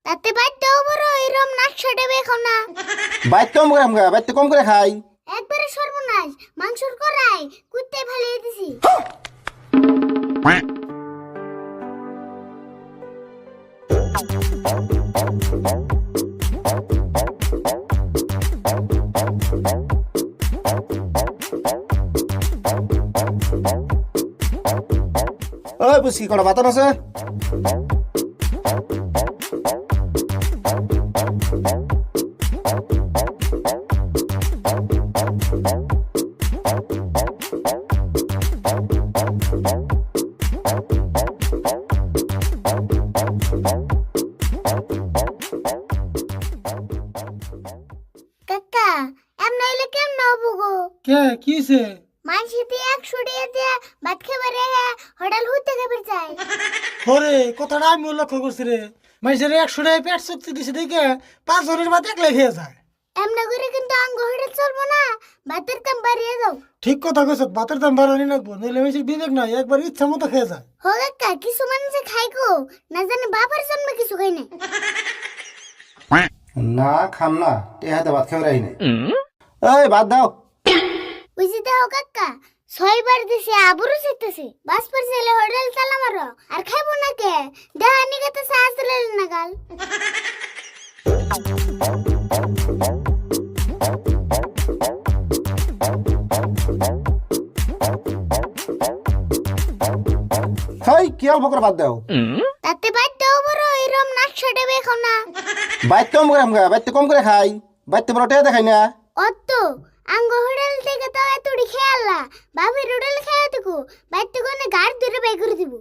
তাতে বাইতে বড় এরম নাকশাটা বেখো না। বাইতে কম করে আমগা বাইতে কম করে খাই। একবারে সর্বনাশ, মাংসর করাই কুত্তে ফালিয়ে দিছি। ওই বুঝি কটা বাতন আছে? কাকা এমন হইলে কেমন হবো গো? কে কিছে? মানসি দিয়ে 100 টাকা দিয়ে ভাত খাবারে হোটেল হইতে খাবার চাই। ওরে কথাটা আমি লক্ষ্য করছি রে, মানুষের 100 টাকা পেট শক্তি দিছে দেখে 5 জনের ভাত একলা খেয়ে যায়। এমন করে কিন্তু আঙ্গ হোটেল চলবো না, ভাতের দাম বাড়িয়ে দাও। ঠিক কথা কইছ, ভাতের দাম বাড়ানি লাগবো, নইলে মানুষের বিবেক নাই, একবার ইচ্ছা মতো খেয়ে যায়। হো কাকা, কিছু মানুষে খাই গো, না জানি বাবার জন্ম কিছু খাই না। না খাম না, টেহাতে ভাত খাবার আই নাই। এই ভাত দাও। বুঝি দাও কাকা, 6 বার দিছে আবরু জিততেছে, বাস পর ছেলে হোটেল তালা মারো আর খাইবো না কে? দেহানি কত সাহস লেন না গাল। হাই কি অল্প করে ভাত দাও। তাতে বাইতে বড় এরম নাকশাটা বেখো না। বাইতে কম করে আমগা বাইতে কম করে খাই। বাইতে বড় টেহা দেখাই না। অত আঙ্গ হোটেল থেকে তো এতড়ি খেয়ালা, বাবির হোটেল খেয়ে দেখো, বাইতে কোনে গাড় ধরে বাই করে দিব।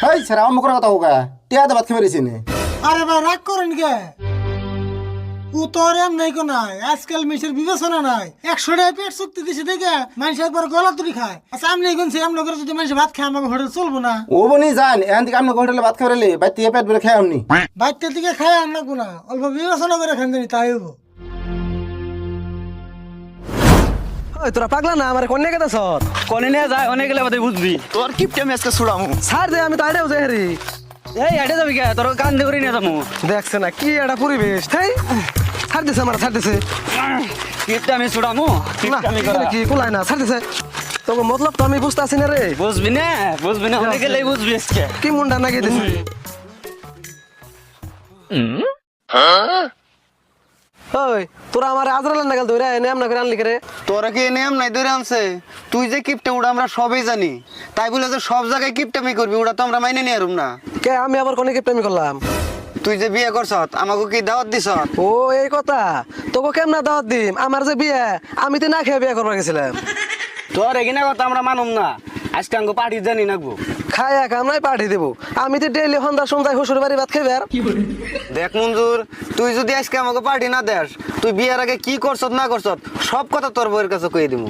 হাই সারা অল্প করে কথা হোগা, টেহাতে ভাত খাবার আইছি নে। আরে ভাই রাগ করেন কে? ও তোর এম নাই কো নাই, আজকাল মেশের বিবেচনা নাই। 100 টাকা পেট শক্তি দিছে দেখে মানুষ একবার গলা তুলি খায়। আচ্ছা আমি কোনছি এমন করে যদি মানুষ ভাত খায় আমাকে হোটেল চলবো না। ও বনি জান এখান থেকে আপনার হোটেলে ভাত খাবার এলে বাইতে পেট ভরে খাই আমনি। বাইরের দিকে খায় আন লাগবো না, অল্প বিবেচনা করে খান জানি তাই হবো। ওই তোরা পাগলা না আমার কোনে কেতা সর কোনে নিয়ে যায় অনেক গেলে বাদে বুঝবি তোর কিপটে মেসকে ছুড়ামু ছাড় দে, আমি তো আইডাও যাই হেরি। এই আটে যাবি কে তোর কান দিয়ে করে নিয়ে যাবো দেখছে না কি একটা পরিবেশ, তাই ছাড় দিছে আমার, ছাড় দিছে কিপটে আমি ছুড়ামু না, কিপটে আমি করা এখানে কি কুলায় না, ছাড় দিছে। তোকে মতলব তো আমি বুঝতে আসি না রে, বুঝবি না অনেক গেলেই বুঝবি আজকে কি মুন্ডা নাকি দিছি। ওই তোরা আমার আজরালের নাগাল ধরে এনে এমন করে আনলি রে? তোরা কি নিয়ম নাই ধরে আনছে? তুই যে কিপটা ওটা আমরা সবই জানি, তাই বলে যে সব জায়গায় কিপটামি করবি ওটা তো আমরা মাইনে নিয়ে আরুম না। কে আমি আবার কোনে কিপটামি করলাম? তুই যে বিয়ে করছত আমাকে কি দাওয়াত দিছ? ও এই কথা, তোকে কেমন দাওয়াত দিম? আমার যে বিয়ে, আমি তো না খেয়ে বিয়ে করবার গেছিলাম। তোর এগিনা কথা আমরা মানুম না, আজকে আঙ্গ পার্টি জানি নাকবো খাই কাম নাই পাঠিয়ে দেবো, আমি তো ডেইলি সন্ধ্যা সন্ধ্যায় শ্বশুর বাড়ি ভাত খাইবে। আর দেখ মঞ্জুর, তুই যদি আজকে আমাকে পার্টি না দেস, তুই বিয়ের আগে কি করছত না করছত সব কথা তোর বউয়ের কাছে কয়ে দিব।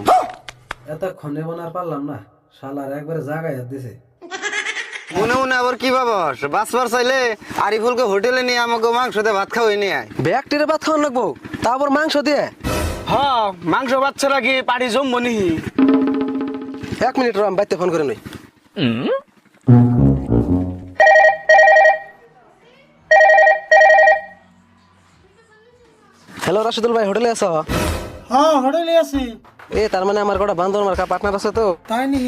এতক্ষণে বোনার পারলাম না, শালার একবারে জাগায় দিছে। মনে মনে আবার কি ভাবস? বাঁচবার চাইলে আরিফুলকে হোটেলে নিয়ে আমাকে মাংস দিয়ে ভাত খাওয়াই নিয়ে আয়। ব্যাগটিরে ভাত খাওয়ান লাগবো, তারপর মাংস দিয়ে। হ মাংস বাচ্চারা কি পার্টি জমবো নি 1 মিনিট আমি বাইতে ফোন করে নই। হ্যালো রাশিদুল ভাই, হোটেলে আছো? হ্যাঁ হোটেলে আছি। তার মানে আমার কটা বান্ধব মার্কা পার্টনার আছে তো, তাই নি?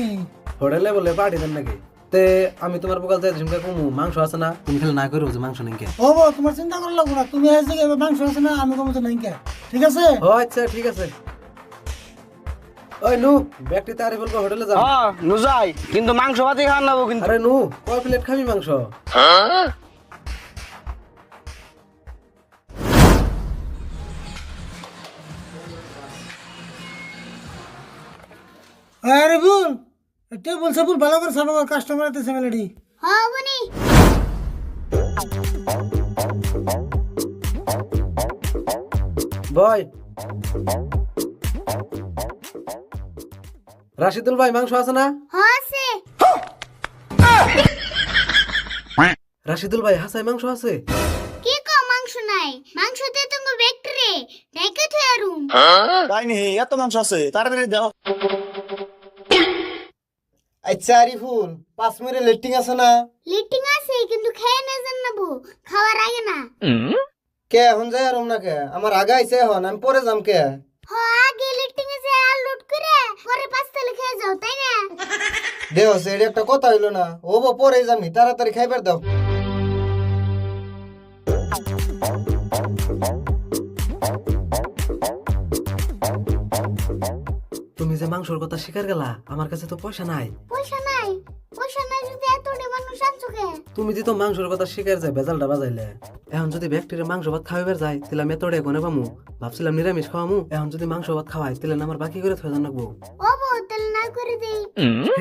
হোটেলে বলে পার্টি দেন নাকি? তে আমি তোমার বোকাল যাই তুমি কমু মাংস আছে না, তুমি খেলে না করো যে মাংস নেই কে। ও বউ, তোমার চিন্তা করা লাগবো না, তুমি এই জায়গায় মাংস আছে না, আমি কমতে নাই কে, ঠিক আছে? ও আচ্ছা ঠিক আছে। ওই নু ব্যাগটি তারি বলবো হোটেলে যাও। হ্যাঁ নু যাই, কিন্তু মাংস ভাতই খাওয়ান নাবো কিন্তু আরে নু কয় প্লেট খাবি মাংস? আরে বল, টেবিল সেবুল ভালো করে সাফা কর, কাস্টমার এসেছে মেলাডি। হ্যাঁ বনি। বয় রাশিদুল ভাই মাংস আছে না? হ্যাঁ আছে। রাশিদুল ভাই হাসাই মাংস আছে? কি কো মাংস নাই? মাংস তে তুমি বেক্টরে রেখে থে আরুম। তাই নি এত মাংস আছে তাড়াতাড়ি দাও। আচ্ছা আরিফুল 5 মিনিট লেটিং আছে না? লিটিং আছে কিন্তু খেয়ে না জান না বউ খাওয়ার আগে না। কে এখন যাই আর না কে আমার আগে আইছে এখন আমি পরে যাম কে? হ আগে লিটিং এ যে আর লুট করে পরে পাঁচতলে খেয়ে যাও তাই না? দেহ সেটা একটা কথা হইলো না, ও বো পরে যামি তাড়াতাড়ি খাইবার দাও। তুমি যে মাংসর কথা স্বীকার গেলা, আমার কাছে তো পয়সা নাই। পয়সা নাই? পয়সা নাই যদি এতটি মানুষ আনছো কে? তুমি যদি তো মাংসর কথা স্বীকার যায় বেজালটা বাজাইলে, এখন যদি ব্যক্তির মাংস ভাত খাওয়াইবার যায় তাহলে আমি এতটাই কোনে পামু? ভাবছিলাম নিরামিষ খাওয়ামু, এখন যদি মাংস ভাত খাওয়াই তাহলে না আমার বাকি করে থয়ে জানাবো। ও বউ তাহলে না করে দেই।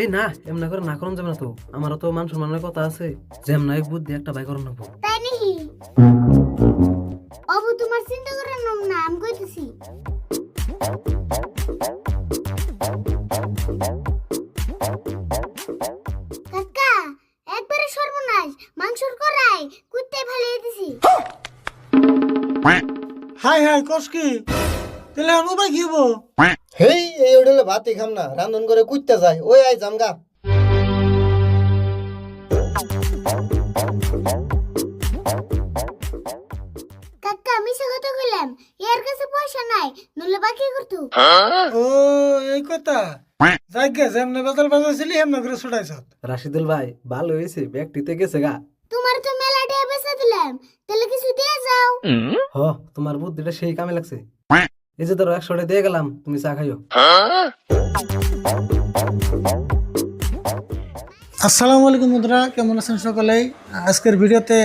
এই না, এমনা করে না করুন যাবে না তো, আমারও তো মান সম্মানের কথা আছে, যেমন এক বুদ্ধি একটা বাই করুন নাকবো। তাই নাকি? ও বউ তোমার চিন্তা করার নাম না আমি কইতেছি। কাকা একবারে সর্বনাশ, মাংসর করাই কুত্তে ফালিয়ে দিছি। হাই হাই কস কি তাহলে এখন উপায় কি হবো? হেই এই হোটেলে ভাতই খাম না, রান্ধন করে কুইতে যায় ওই আই জামগা। কাকা মিশা কথা কইলাম, এর কাছে পয়সা নাই, নলে বাকি করতো। ও এই কথা যাইগে যেমনে বেতাল বাজাইছিলি এমনি করে ছুটাইছ। রাশিদুল ভাই ভালো হয়েছে, ব্যক্তিতে গেছে গা। তোমার তো মেলা টাকা বেচা দিলাম, তাহলে কিছু দিয়ে যাও। হ, তোমার বুদ্ধিটা সেই কামে লাগছে। এই যে ধরো 100 টাকা দিয়ে গেলাম, তুমি চা খাইও। আসসালামু আলাইকুম বন্ধুরা, কেমন আছেন সকলেই? আজকের ভিডিওতে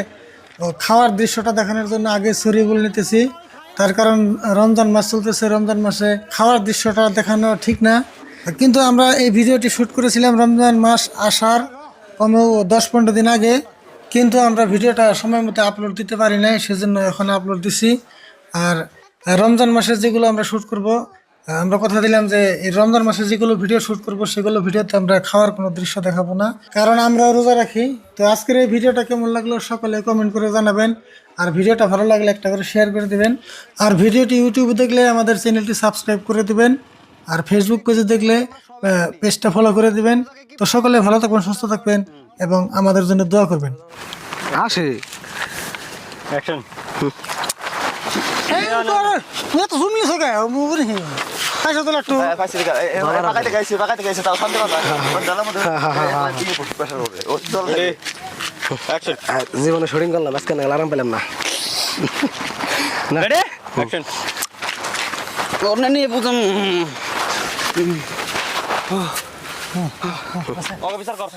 খাওয়ার দৃশ্যটা দেখানোর জন্য আগে সরি বলে নিতেছি, তার কারণ রমজান মাস চলতেছে, রমজান মাসে খাওয়ার দৃশ্যটা দেখানো ঠিক না। কিন্তু আমরা এই ভিডিওটি শ্যুট করেছিলাম রমজান মাস আসার কমেও 10-15 দিন আগে, কিন্তু আমরা ভিডিওটা সময় মতো আপলোড দিতে পারি নাই, সেজন্য এখন আপলোড দিছি। আর রমজান মাসে যেগুলো আমরা শ্যুট করব, আমরা কথা দিলাম যে এই রমজান মাসে যেগুলো ভিডিও শ্যুট করব সেগুলো ভিডিওতে আমরা খাওয়ার কোনো দৃশ্য দেখাবো না, কারণ আমরা রোজা রাখি। তো আজকের এই ভিডিওটা কেমন লাগলো সকলে কমেন্ট করে জানাবেন, আর ভিডিওটা ভালো লাগলে একটা করে শেয়ার করে দিবেন, আর ভিডিওটি ইউটিউবে দেখলে আমাদের চ্যানেলটি সাবস্ক্রাইব করে দিবেন, আর ফেসবুক পেজে দেখলে পেজটা ফলো করে দিবেন। তো সকলে ভালো থাকবেন, সুস্থ থাকবেন এবং আমাদের জন্য দোয়া করবেন। আসে অ্যাকশন। তুই তো শুনলি সকাল আচ্ছা তাহলে একটু পাকাইতে গাইছে তাও শান্তি কথা অ্যাকশন। জীবনে শুটিং করলাম, আজকে না আরাম পেলাম না। Ready action. ওর নিয়ে বুঝুম ওকে বিচার কর।